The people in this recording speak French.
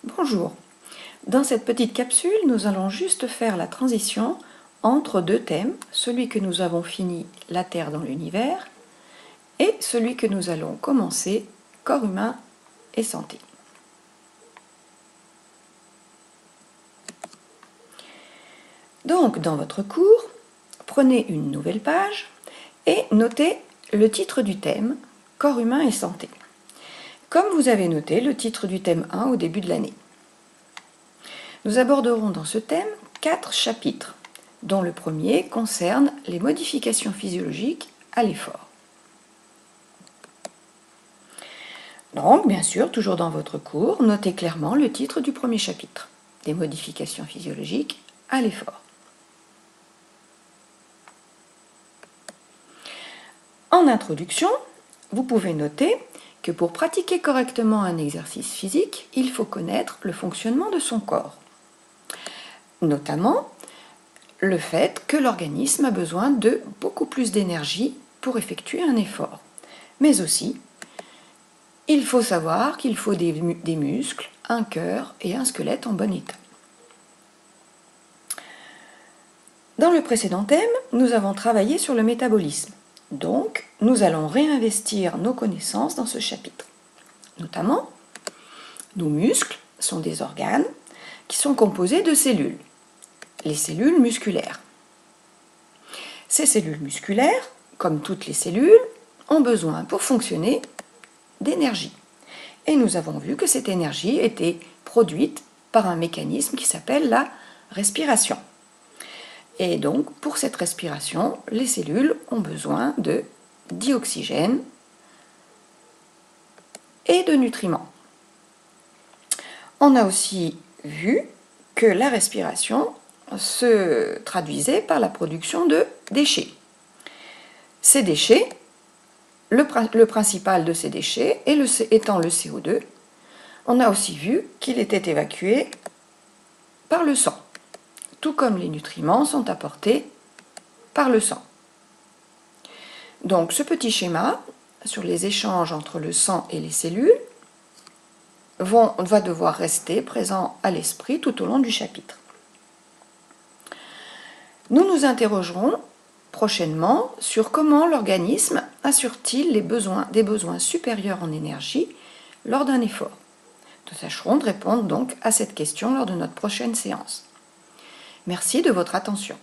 Bonjour. Dans cette petite capsule, nous allons juste faire la transition entre deux thèmes, celui que nous avons fini, la Terre dans l'univers, et celui que nous allons commencer, corps humain et santé. Donc, dans votre cours, prenez une nouvelle page et notez le titre du thème, corps humain et santé, comme vous avez noté le titre du thème 1 au début de l'année. Nous aborderons dans ce thème 4 chapitres, dont le premier concerne les modifications physiologiques à l'effort. Donc, bien sûr, toujours dans votre cours, notez clairement le titre du premier chapitre, des modifications physiologiques à l'effort. En introduction, vous pouvez noter que pour pratiquer correctement un exercice physique, il faut connaître le fonctionnement de son corps. Notamment le fait que l'organisme a besoin de beaucoup plus d'énergie pour effectuer un effort. Mais aussi, il faut savoir qu'il faut des muscles, un cœur et un squelette en bon état. Dans le précédent thème, nous avons travaillé sur le métabolisme. Donc, nous allons réinvestir nos connaissances dans ce chapitre. Notamment, nos muscles sont des organes qui sont composés de cellules, les cellules musculaires. Ces cellules musculaires, comme toutes les cellules, ont besoin pour fonctionner d'énergie. Et nous avons vu que cette énergie était produite par un mécanisme qui s'appelle la respiration. Et donc, pour cette respiration, les cellules ont besoin de dioxygène et de nutriments. On a aussi vu que la respiration se traduisait par la production de déchets. Ces déchets, le principal de ces déchets étant le CO2, on a aussi vu qu'il était évacué par le sang, tout comme les nutriments sont apportés par le sang. Donc ce petit schéma sur les échanges entre le sang et les cellules va devoir rester présent à l'esprit tout au long du chapitre. Nous nous interrogerons prochainement sur comment l'organisme assure-t-il des besoins supérieurs en énergie lors d'un effort. Nous tâcherons de répondre donc à cette question lors de notre prochaine séance. Merci de votre attention.